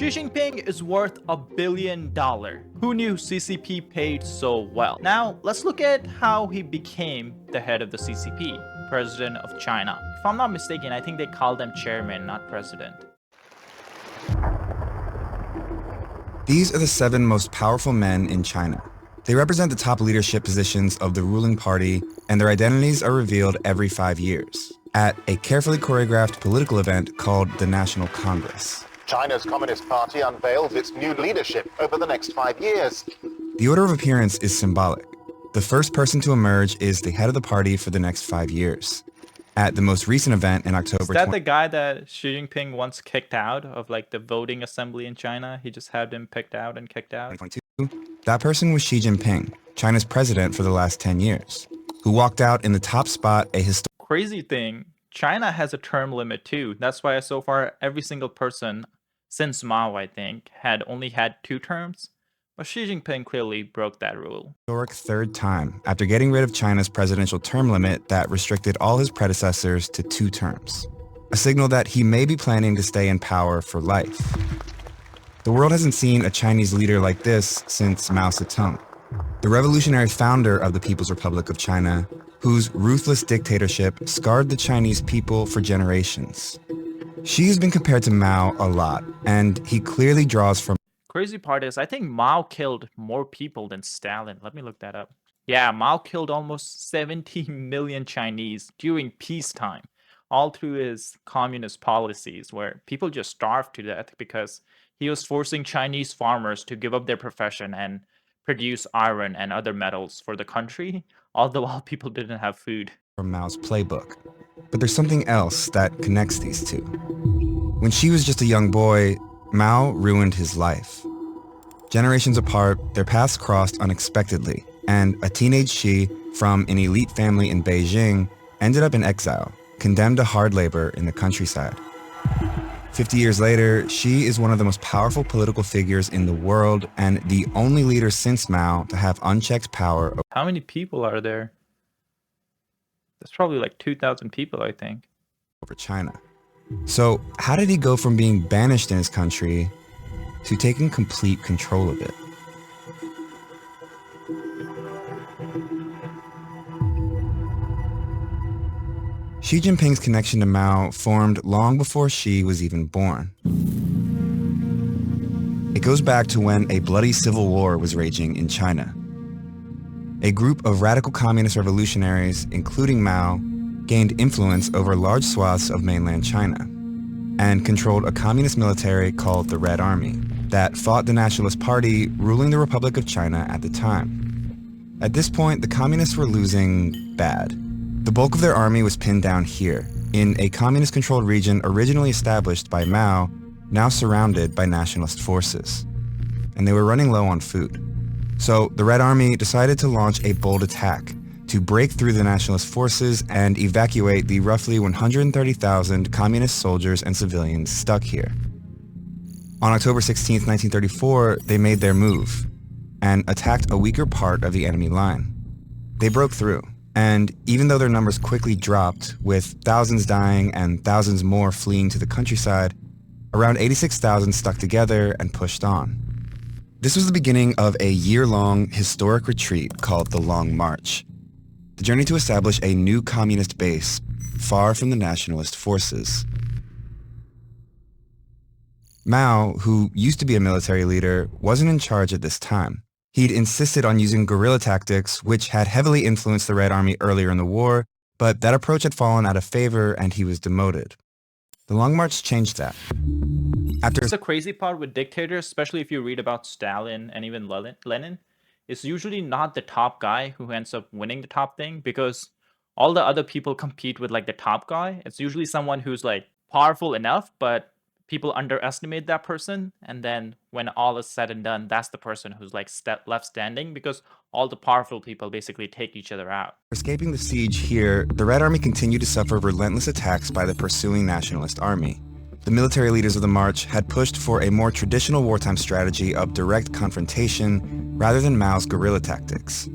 Xi Jinping is worth $1 billion. Who knew CCP paid so well? Now, let's look at how he became the head of the CCP, President of China. If I'm not mistaken, I think they call them chairman, not president. These are the 7 most powerful men in China. They represent the top leadership positions of the ruling party, and their identities are revealed every 5 years at a carefully choreographed political event called the National Congress. China's Communist Party unveils its new leadership over the next 5 years. The order of appearance is symbolic. The first person to emerge is the head of the party for the next 5 years. At the most recent event in October... Is that the guy that Xi Jinping once kicked out of like the voting assembly in China? He just had him picked out and kicked out? 2022, that person was Xi Jinping, China's president for the last 10 years, who walked out in the top spot a historic... Crazy thing, China has a term limit too. That's why so far every single person since Mao, I think, had only had 2 terms. But Xi Jinping clearly broke that rule. Historic 3rd time after getting rid of China's presidential term limit that restricted all his predecessors to 2 terms. A signal that he may be planning to stay in power for life. The world hasn't seen a Chinese leader like this since Mao Zedong, the revolutionary founder of the People's Republic of China, whose ruthless dictatorship scarred the Chinese people for generations. Xi has been compared to Mao a lot, and he clearly draws from... Crazy part is, I think Mao killed more people than Stalin. Let me look that up. Yeah, Mao killed almost 70 million Chinese during peacetime, all through his communist policies, where people just starved to death because he was forcing Chinese farmers to give up their profession and produce iron and other metals for the country, all the while people didn't have food. From Mao's playbook. But there's something else that connects these two. When Xi was just a young boy, Mao ruined his life. Generations apart, their paths crossed unexpectedly, and a teenage Xi from an elite family in Beijing ended up in exile, condemned to hard labor in the countryside. 50 years later, Xi is one of the most powerful political figures in the world and the only leader since Mao to have unchecked power. How many people are there? There's probably like 2,000 people, I think. Over China. So how did he go from being banished in his country to taking complete control of it? Xi Jinping's connection to Mao formed long before Xi was even born. It goes back to when a bloody civil war was raging in China. A group of radical communist revolutionaries, including Mao, gained influence over large swaths of mainland China and controlled a communist military called the Red Army that fought the Nationalist Party ruling the Republic of China at the time. At this point, the communists were losing bad. The bulk of their army was pinned down here, in a communist-controlled region originally established by Mao, now surrounded by nationalist forces. And they were running low on food. So the Red Army decided to launch a bold attack to break through the nationalist forces and evacuate the roughly 130,000 communist soldiers and civilians stuck here. On October 16, 1934, they made their move and attacked a weaker part of the enemy line. They broke through, and even though their numbers quickly dropped, with thousands dying and thousands more fleeing to the countryside, around 86,000 stuck together and pushed on. This was the beginning of a year-long historic retreat called the Long March, the journey to establish a new communist base far from the nationalist forces. Mao, who used to be a military leader, wasn't in charge at this time. He'd insisted on using guerrilla tactics, which had heavily influenced the Red Army earlier in the war, but that approach had fallen out of favor and he was demoted. The Long March changed that. It's the crazy part with dictators, especially if you read about Stalin and even Lenin, it's usually not the top guy who ends up winning the top thing, because all the other people compete with like the top guy. It's usually someone who's like powerful enough, but people underestimate that person, and then when all is said and done, that's the person who's like left standing, because all the powerful people basically take each other out. Escaping the siege here, the Red Army continued to suffer relentless attacks by the pursuing nationalist army. The military leaders of the march had pushed for a more traditional wartime strategy of direct confrontation rather than Mao's guerrilla tactics.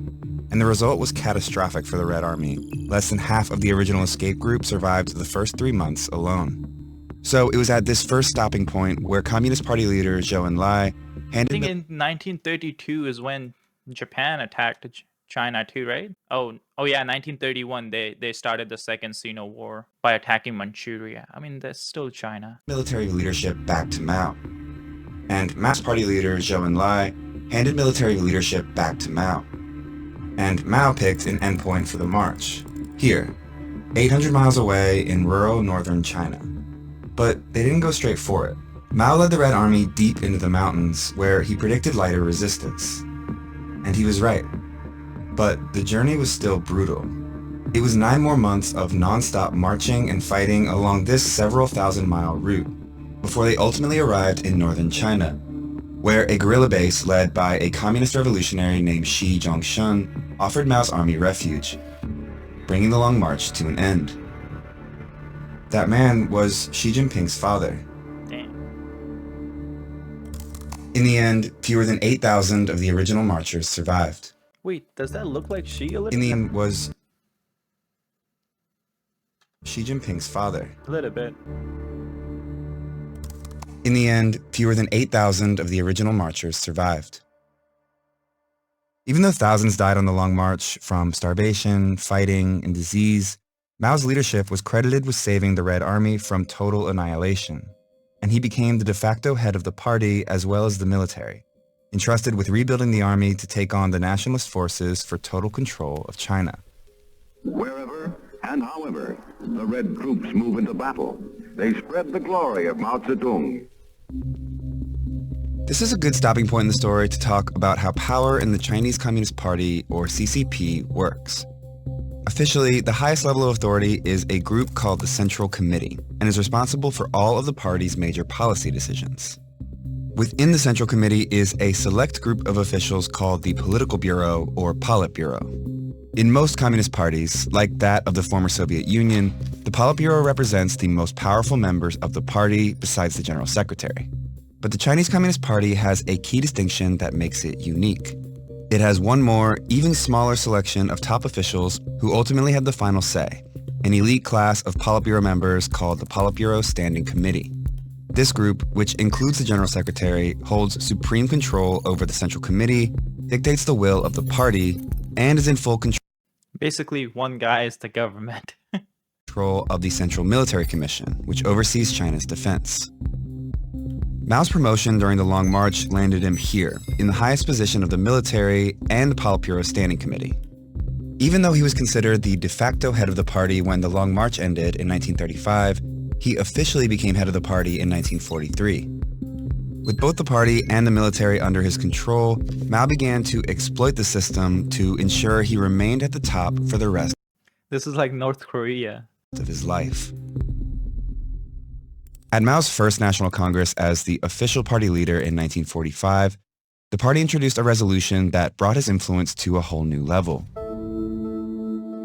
And the result was catastrophic for the Red Army. Less than half of the original escape group survived the first 3 months alone. So it was at this first stopping point where Communist Party leader Zhou Enlai I handed think in 1932 is when Japan attacked China too, right? Oh yeah, 1931 they started the Second Sino War by attacking Manchuria. I mean, that's still China. military leadership back to Mao. And Mao's party leader Zhou Enlai handed military leadership back to Mao. And Mao picked an endpoint for the march, here, 800 miles away in rural northern China. But they didn't go straight for it. Mao led the Red Army deep into the mountains where he predicted lighter resistance. And he was right. But the journey was still brutal. It was 9 more months of non-stop marching and fighting along this several thousand-mile route before they ultimately arrived in northern China, where a guerrilla base led by a communist revolutionary named Shi Zhongshun offered Mao's army refuge, bringing the long march to an end. That man was Xi Jinping's father. Damn. In the end, fewer than 8,000 of the original marchers survived. Wait, does that look like Xi a little? In the end was Xi Jinping's father. A little bit. In the end, fewer than 8,000 of the original marchers survived. Even though thousands died on the Long March from starvation, fighting, and disease, Mao's leadership was credited with saving the Red Army from total annihilation, and he became the de facto head of the party as well as the military, entrusted with rebuilding the army to take on the nationalist forces for total control of China. Wherever and however the Red troops move into battle, they spread the glory of Mao Zedong. This is a good stopping point in the story to talk about how power in the Chinese Communist Party, or CCP, works. Officially, the highest level of authority is a group called the Central Committee and is responsible for all of the party's major policy decisions. Within the Central Committee is a select group of officials called the Political Bureau, or Politburo. In most communist parties, like that of the former Soviet Union, the Politburo represents the most powerful members of the party besides the General Secretary. But the Chinese Communist Party has a key distinction that makes it unique. It has one more, even smaller selection of top officials who ultimately have the final say, an elite class of Politburo members called the Politburo Standing Committee. This group, which includes the General Secretary, holds supreme control over the Central Committee, dictates the will of the party, and is in full control Basically, one guy is the government. of the Central Military Commission, which oversees China's defense. Mao's promotion during the Long March landed him here, in the highest position of the military and the Politburo Standing Committee. Even though he was considered the de facto head of the party when the Long March ended in 1935, he officially became head of the party in 1943. With both the party and the military under his control, Mao began to exploit the system to ensure he remained at the top for the rest This is like North Korea. of his life. At Mao's first National Congress as the official party leader in 1945, the party introduced a resolution that brought his influence to a whole new level.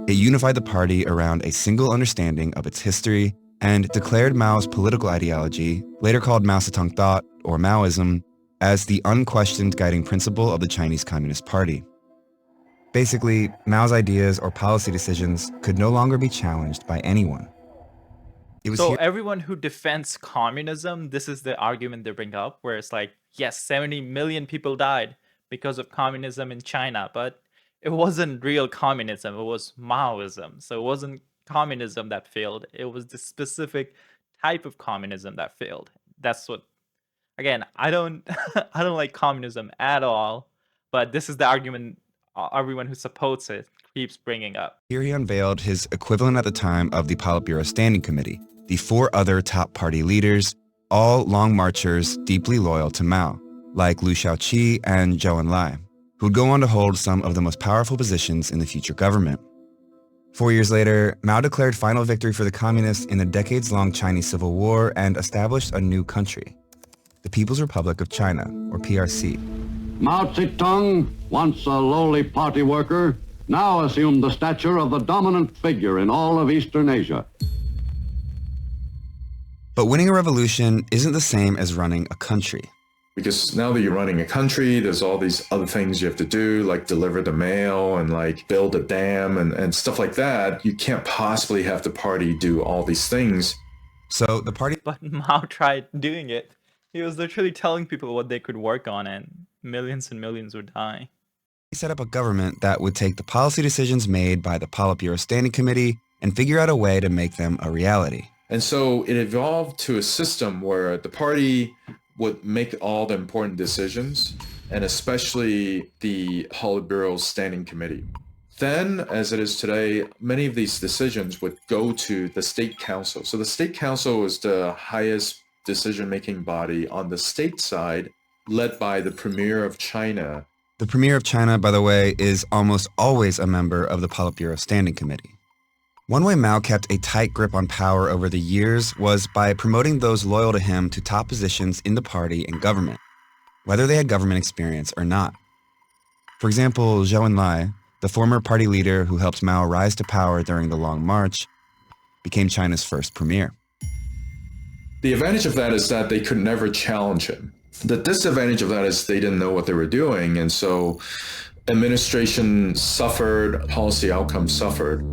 It unified the party around a single understanding of its history and declared Mao's political ideology, later called Mao Zedong thought, or Maoism, as the unquestioned guiding principle of the Chinese Communist Party. Basically, Mao's ideas or policy decisions could no longer be challenged by anyone. It was So here- everyone who defends communism, this is the argument they bring up, where it's like, yes, 70 million people died because of communism in China, but it wasn't real communism, it was Maoism. So it wasn't communism that failed, it was the specific type of communism that failed. That's what, again, I don't I don't like communism at all, but this is the argument everyone who supports it keeps bringing up. Here he unveiled his equivalent at the time of the Politburo Standing Committee, the 4 other top party leaders, all long marchers deeply loyal to Mao, like Liu Shaoqi and Zhou Enlai, who'd go on to hold some of the most powerful positions in the future government. 4 years later, Mao declared final victory for the communists in the decades-long Chinese Civil War and established a new country, the People's Republic of China, or PRC. Mao Zedong, once a lowly party worker, now assumed the stature of the dominant figure in all of Eastern Asia. But winning a revolution isn't the same as running a country. Because now that you're running a country, there's all these other things you have to do, like deliver the mail and like build a dam and stuff like that. You can't possibly have the party do all these things So the party But Mao tried doing it. He was literally telling people what they could work on, and millions and millions would die. set up a government that would take the policy decisions made by the Politburo Standing Committee and figure out a way to make them a reality. And so it evolved to a system where the party would make all the important decisions, and especially the Politburo Standing Committee. Then, as it is today, many of these decisions would go to the State Council. So the State Council is the highest decision-making body on the state side, led by the Premier of China. The Premier of China, by the way, is almost always a member of the Politburo Standing Committee. One way Mao kept a tight grip on power over the years was by promoting those loyal to him to top positions in the party and government, whether they had government experience or not. For example, Zhou Enlai, the former party leader who helped Mao rise to power during the Long March, became China's first premier. The advantage of that is that they could never challenge him. The disadvantage of that is they didn't know what they were doing, and so administration suffered, policy outcomes suffered.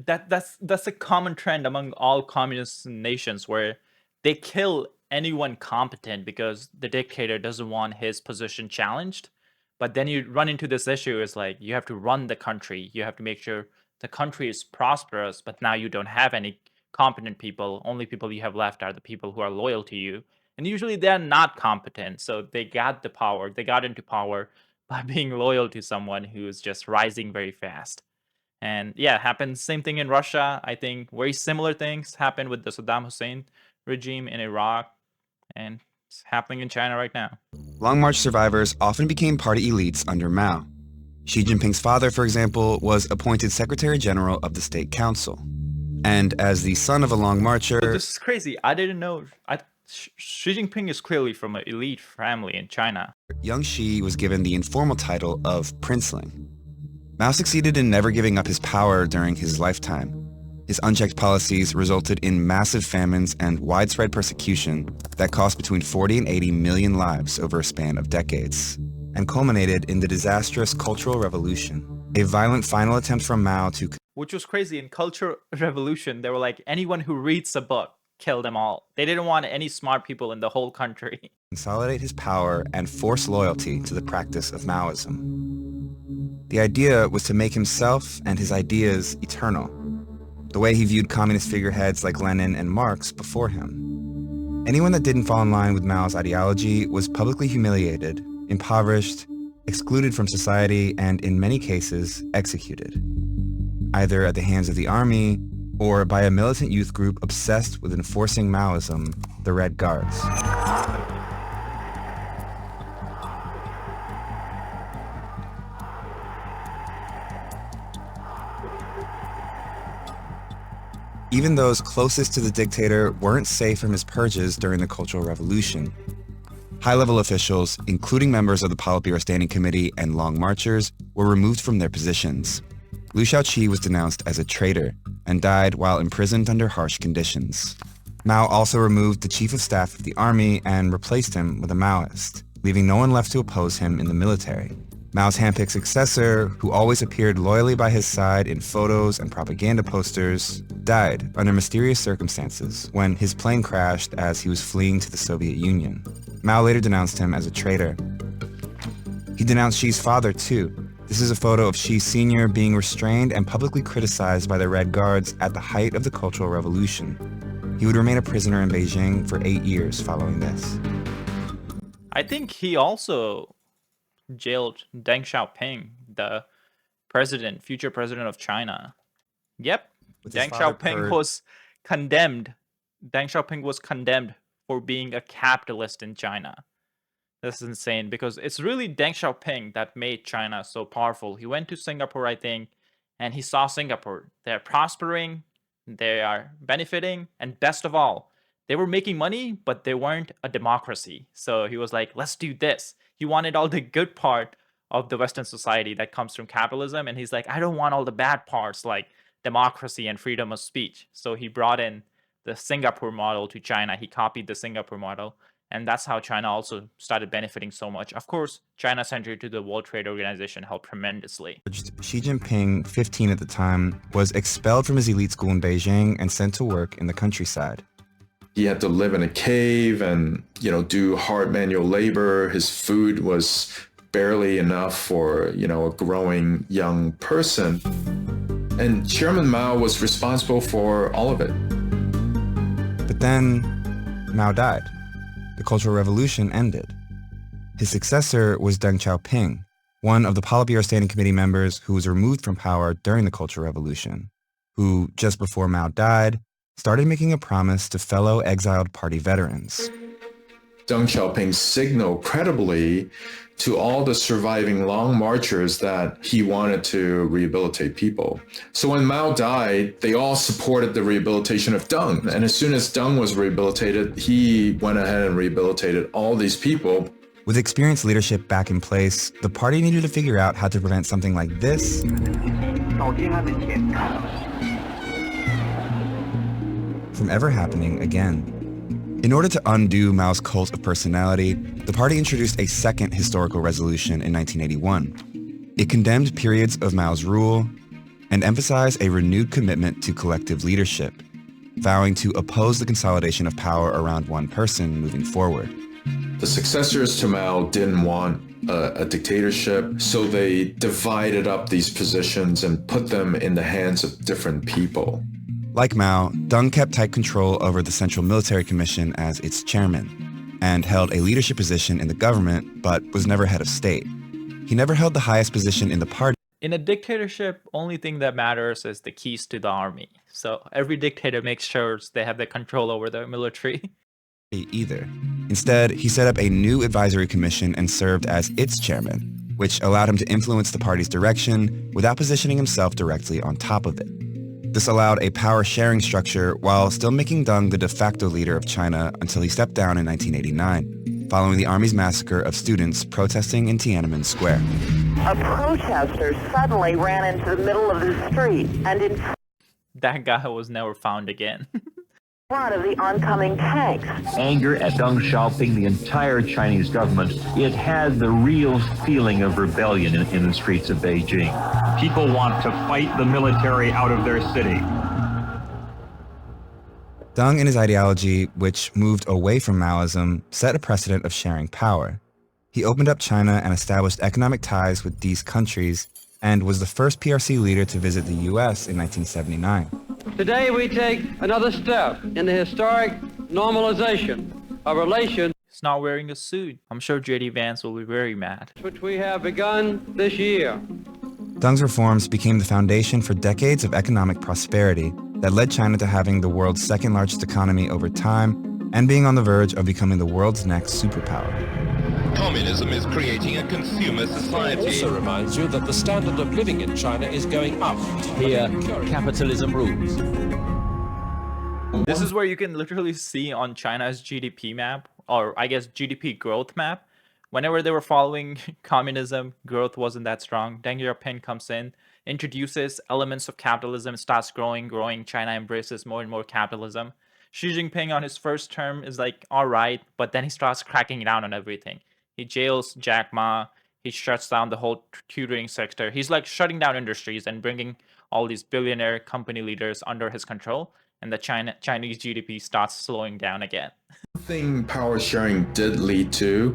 That's a common trend among all communist nations, where they kill anyone competent because the dictator doesn't want his position challenged. But then you run into this issue, is like, you have to run the country, you have to make sure the country is prosperous, but now you don't have any competent people. Only people you have left are the people who are loyal to you, and usually they're not competent. So they got into power by being loyal to someone who is just rising very fast. And yeah, happens same thing in Russia. I think very similar things happened with the Saddam Hussein regime in Iraq, and it's happening in China right now. Long March survivors often became party elites under Mao. Xi Jinping's father, for example, was appointed Secretary General of the State Council. And as the son of a Long Marcher... But this is crazy. I didn't know. Xi Jinping is clearly from an elite family in China. Young Xi was given the informal title of princeling. Mao succeeded in never giving up his power during his lifetime. His unchecked policies resulted in massive famines and widespread persecution that cost between 40 and 80 million lives over a span of decades, and culminated in the disastrous Cultural Revolution, a violent final attempt from Mao to... Which was crazy. In Cultural Revolution, they were like, anyone who reads a book, kill them all. They didn't want any smart people in the whole country. Consolidate his power and force loyalty to the practice of Maoism. The idea was to make himself and his ideas eternal, the way he viewed communist figureheads like Lenin and Marx before him. Anyone that didn't fall in line with Mao's ideology was publicly humiliated, impoverished, excluded from society, and in many cases, executed, either at the hands of the army or by a militant youth group obsessed with enforcing Maoism, the Red Guards. Even those closest to the dictator weren't safe from his purges during the Cultural Revolution. High-level officials, including members of the Politburo Standing Committee and Long Marchers, were removed from their positions. Liu Shaoqi was denounced as a traitor and died while imprisoned under harsh conditions. Mao also removed the chief of staff of the army and replaced him with a Maoist, leaving no one left to oppose him in the military. Mao's handpicked successor, who always appeared loyally by his side in photos and propaganda posters, died under mysterious circumstances when his plane crashed as he was fleeing to the Soviet Union. Mao later denounced him as a traitor. He denounced Xi's father, too. This is a photo of Xi Sr. being restrained and publicly criticized by the Red Guards at the height of the Cultural Revolution. He would remain a prisoner in Beijing for 8 years following this. I think he also jailed Deng Xiaoping, the future president of China. Yep. Deng Xiaoping was condemned. Deng Xiaoping was condemned for being a capitalist in China. This is insane, because it's really Deng Xiaoping that made China so powerful. He went to Singapore, I think, and he saw Singapore. They're prospering, they are benefiting, and best of all, they were making money, but they weren't a democracy. So he was like, let's do this. He wanted all the good part of the Western society that comes from capitalism, and he's like, I don't want all the bad parts like democracy and freedom of speech. So he brought in the Singapore model to China. He copied the Singapore model, and that's how China also started benefiting so much. Of course, China's entry to the World Trade Organization helped tremendously. Xi Jinping, 15 at the time, was expelled from his elite school in Beijing and sent to work in the countryside. He had to live in a cave and, do hard manual labor. His food was barely enough for, a growing young person. And Chairman Mao was responsible for all of it. But then Mao died. The Cultural Revolution ended. His successor was Deng Xiaoping, one of the Politburo Standing Committee members who was removed from power during the Cultural Revolution, who, just before Mao died, started making a promise to fellow exiled party veterans. Deng Xiaoping signaled credibly to all the surviving Long Marchers that he wanted to rehabilitate people. So when Mao died, they all supported the rehabilitation of Deng. And as soon as Deng was rehabilitated, he went ahead and rehabilitated all these people. With experienced leadership back in place, the party needed to figure out how to prevent something like this from ever happening again. In order to undo Mao's cult of personality, the party introduced a second historical resolution in 1981. It condemned periods of Mao's rule and emphasized a renewed commitment to collective leadership, vowing to oppose the consolidation of power around one person moving forward. The successors to Mao didn't want a dictatorship, so they divided up these positions and put them in the hands of different people. Like Mao, Deng kept tight control over the Central Military Commission as its chairman, and held a leadership position in the government, but was never head of state. He never held the highest position in the party. In a dictatorship, only thing that matters is the keys to the army. So every dictator makes sure they have the control over the military. Either. Instead, he set up a new advisory commission and served as its chairman, which allowed him to influence the party's direction without positioning himself directly on top of it. This allowed a power-sharing structure while still making Deng the de facto leader of China until he stepped down in 1989, following the army's massacre of students protesting in Tiananmen Square. A protester suddenly ran into the middle of the street and That guy was never found again. front of the oncoming tanks. Anger at Deng Xiaoping, the entire Chinese government, it had the real feeling of rebellion in the streets of Beijing. People want to fight the military out of their city. Deng and his ideology, which moved away from Maoism, set a precedent of sharing power. He opened up China and established economic ties with these countries, and was the first PRC leader to visit the U.S. in 1979. Today we take another step in the historic normalization of relations He's not wearing a suit. I'm sure J.D. Vance will be very mad. which we have begun this year. Deng's reforms became the foundation for decades of economic prosperity that led China to having the world's second largest economy over time and being on the verge of becoming the world's next superpower. Communism is creating a consumer society. It also reminds you that the standard of living in China is going up. Here, capitalism rules. This is where you can literally see on China's GDP map, or I guess GDP growth map, whenever they were following communism, growth wasn't that strong. Deng Xiaoping comes in, introduces elements of capitalism, starts growing, China embraces more and more capitalism. Xi Jinping on his first term is like, all right, but then he starts cracking down on everything. He jails Jack Ma, he shuts down the whole tutoring sector. He's like shutting down industries and bringing all these billionaire company leaders under his control, and the Chinese GDP starts slowing down again. One thing power sharing did lead to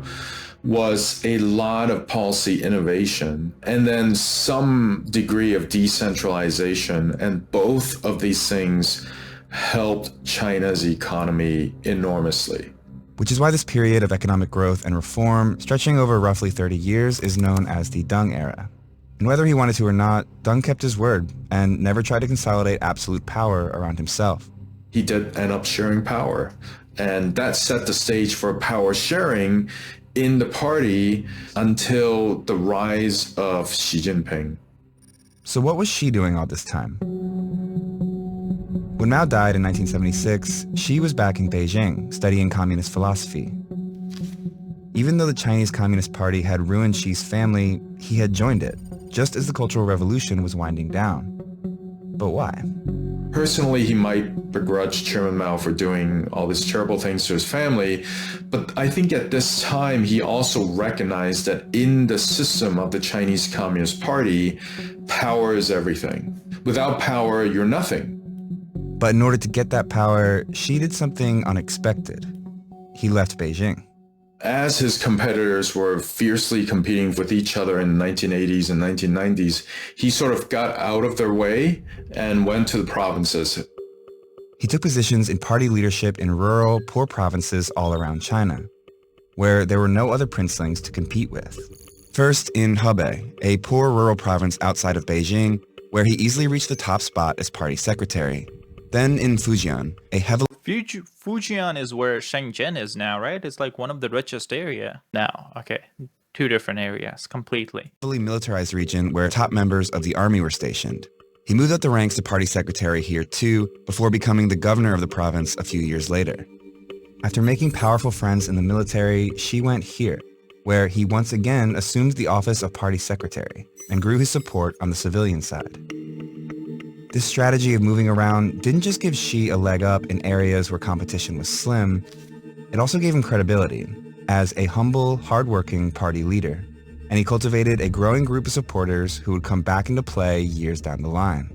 was a lot of policy innovation and then some degree of decentralization, and both of these things helped China's economy enormously. Which is why this period of economic growth and reform, stretching over roughly 30 years, is known as the Deng era. And whether he wanted to or not, Deng kept his word and never tried to consolidate absolute power around himself. He did end up sharing power, and that set the stage for power sharing in the party until the rise of Xi Jinping. So what was Xi doing all this time? When Mao died in 1976, Xi was back in Beijing, studying communist philosophy. Even though the Chinese Communist Party had ruined Xi's family, he had joined it, just as the Cultural Revolution was winding down. But why? Personally, he might begrudge Chairman Mao for doing all these terrible things to his family, but I think at this time he also recognized that in the system of the Chinese Communist Party, power is everything. Without power, you're nothing. But in order to get that power, Xi did something unexpected. He left Beijing. As his competitors were fiercely competing with each other in the 1980s and 1990s, he sort of got out of their way and went to the provinces. He took positions in party leadership in rural, poor provinces all around China, where there were no other princelings to compete with. First in Hebei, a poor rural province outside of Beijing, where he easily reached the top spot as party secretary. Then in Fujian, a heavily... Fujian is where Shenzhen is now, right? It's like one of the richest area now. Okay, two different areas completely. Militarized region where top members of the army were stationed. He moved up the ranks to party secretary here too, before becoming the governor of the province a few years later. After making powerful friends in the military, Xi went here, where he once again assumed the office of party secretary and grew his support on the civilian side. This strategy of moving around didn't just give Xi a leg up in areas where competition was slim, it also gave him credibility as a humble, hardworking party leader, and he cultivated a growing group of supporters who would come back into play years down the line.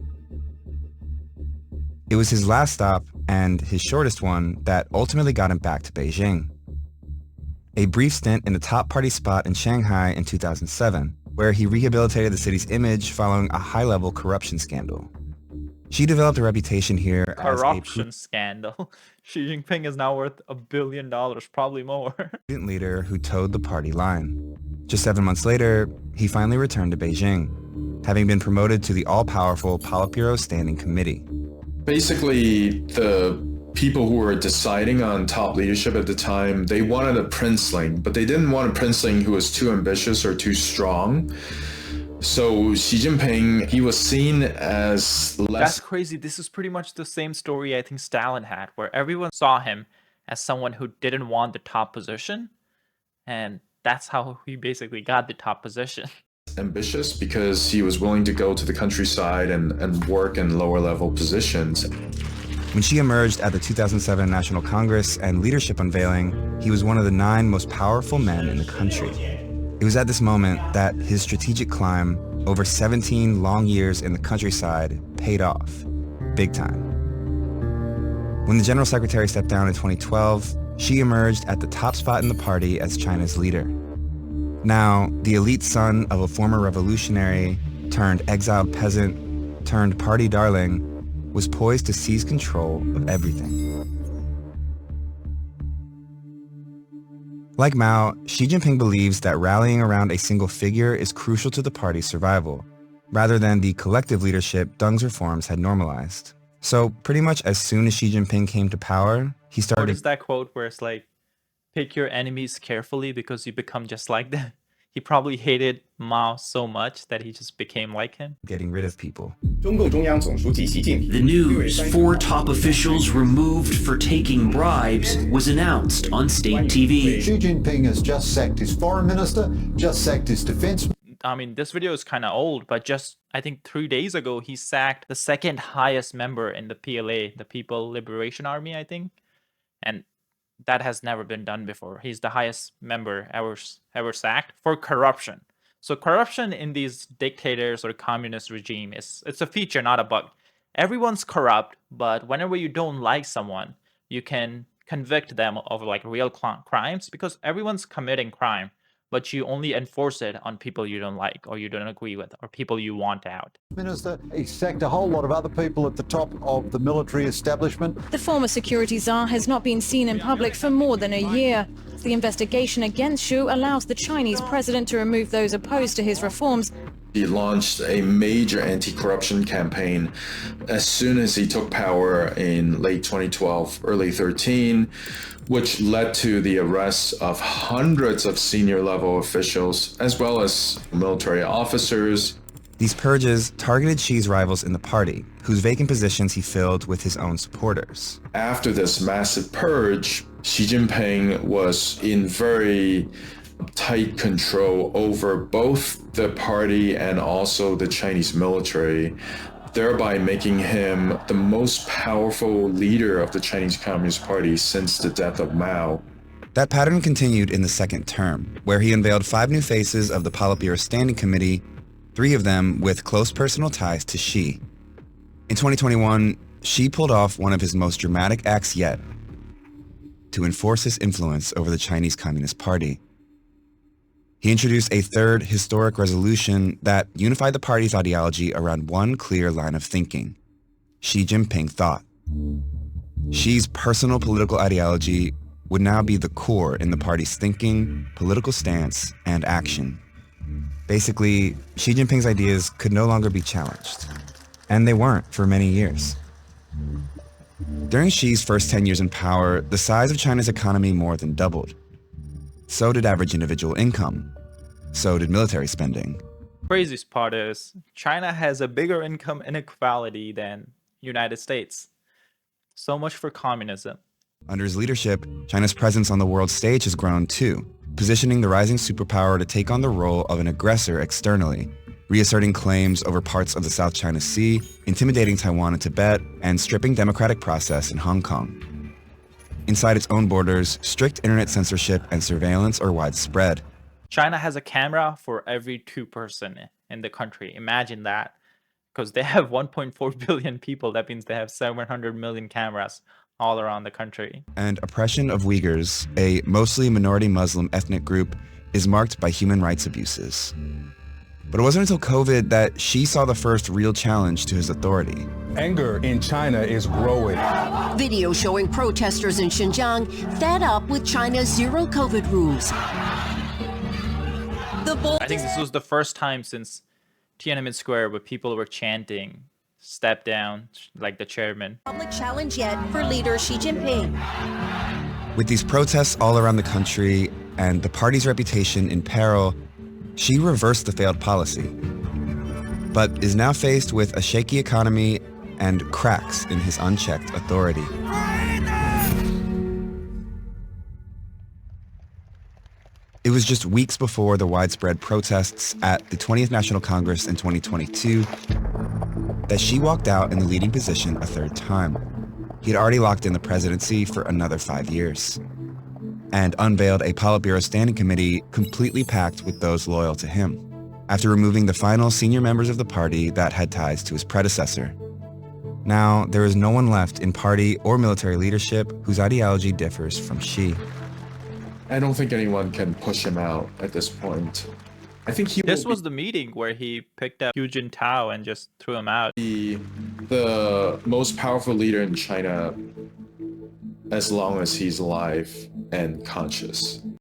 It was his last stop, and his shortest one, that ultimately got him back to Beijing. A brief stint in the top party spot in Shanghai in 2007, where he rehabilitated the city's image following a high-level corruption scandal. Xi developed a reputation here as a corruption scandal. Xi Jinping is now worth $1 billion, probably more. Student leader who towed the party line. Just 7 months later, he finally returned to Beijing, having been promoted to the all-powerful Politburo Standing Committee. Basically, the people who were deciding on top leadership at the time, they wanted a princeling, but they didn't want a princeling who was too ambitious or too strong. So Xi Jinping, he was seen as less... That's crazy. This is pretty much the same story I think Stalin had, where everyone saw him as someone who didn't want the top position, and that's how he basically got the top position. Ambitious because he was willing to go to the countryside and work in lower level positions. When Xi emerged at the 2007 National Congress and leadership unveiling, he was one of the 9 most powerful men in the country. It was at this moment that his strategic climb, over 17 long years in the countryside, paid off, big time. When the General Secretary stepped down in 2012, Xi emerged at the top spot in the party as China's leader. Now, the elite son of a former revolutionary, turned exiled peasant, turned party darling, was poised to seize control of everything. Like Mao, Xi Jinping believes that rallying around a single figure is crucial to the party's survival, rather than the collective leadership Deng's reforms had normalized. So pretty much as soon as Xi Jinping came to power, he started... What is that quote where it's like, pick your enemies carefully because you become just like them? He probably hated Mao so much that he just became like him. Getting rid of people. The news 4 top officials removed for taking bribes was announced on state TV. Xi Jinping has just sacked his foreign minister, just sacked his defense. I mean, this video is kind of old, but just, I think 3 days ago, he sacked the second highest member in the PLA, the People Liberation Army, I think. And that has never been done before. He's the highest member ever sacked for corruption. So corruption in these dictators or communist regime it's a feature, not a bug. Everyone's corrupt, but whenever you don't like someone, you can convict them of like real crimes because everyone's committing crime, but you only enforce it on people you don't like or you don't agree with or people you want out. Minister, he sacked a whole lot of other people at the top of the military establishment. The former security czar has not been seen in public for more than a year. The investigation against Xu allows the Chinese president to remove those opposed to his reforms. He launched a major anti-corruption campaign as soon as he took power in late 2012, early 13, which led to the arrest of hundreds of senior level officials, as well as military officers. These purges targeted Xi's rivals in the party, whose vacant positions he filled with his own supporters. After this massive purge, Xi Jinping was in very tight control over both the party and also the Chinese military, thereby making him the most powerful leader of the Chinese Communist Party since the death of Mao. That pattern continued in the second term, where he unveiled 5 new faces of the Politburo Standing Committee, 3 of them with close personal ties to Xi. In 2021, Xi pulled off one of his most dramatic acts yet to enforce his influence over the Chinese Communist Party. He introduced a third historic resolution that unified the party's ideology around one clear line of thinking: Xi Jinping thought. Xi's personal political ideology would now be the core in the party's thinking, political stance, and action. Basically, Xi Jinping's ideas could no longer be challenged. And they weren't for many years. During Xi's first 10 years in power, the size of China's economy more than doubled. So did average individual income. So did military spending. Craziest part is, China has a bigger income inequality than United States. So much for communism. Under his leadership, China's presence on the world stage has grown too, positioning the rising superpower to take on the role of an aggressor externally, reasserting claims over parts of the South China Sea, intimidating Taiwan and Tibet, and stripping democratic process in Hong Kong. Inside its own borders, strict internet censorship and surveillance are widespread. China has a camera for every 2 person in the country. Imagine that. Because they have 1.4 billion people, that means they have 700 million cameras all around the country. And oppression of Uyghurs, a mostly minority Muslim ethnic group, is marked by human rights abuses. But it wasn't until COVID that Xi saw the first real challenge to his authority. Anger in China is growing. Video showing protesters in Xinjiang fed up with China's zero COVID rules. I think this was the first time since Tiananmen Square where people were chanting, "Step down," like the chairman. Public challenge yet for leader Xi Jinping. With these protests all around the country and the party's reputation in peril, Xi reversed the failed policy, but is now faced with a shaky economy and cracks in his unchecked authority. It was just weeks before the widespread protests at the 20th National Congress in 2022 that Xi walked out in the leading position a third time. He'd already locked in the presidency for another 5 years and unveiled a Politburo Standing Committee completely packed with those loyal to him, after removing the final senior members of the party that had ties to his predecessor. Now, there is no one left in party or military leadership whose ideology differs from Xi. I don't think anyone can push him out at this point. I think This was the meeting where he picked up Hu Jintao and just threw him out. The most powerful leader in China as long as he's alive and conscious.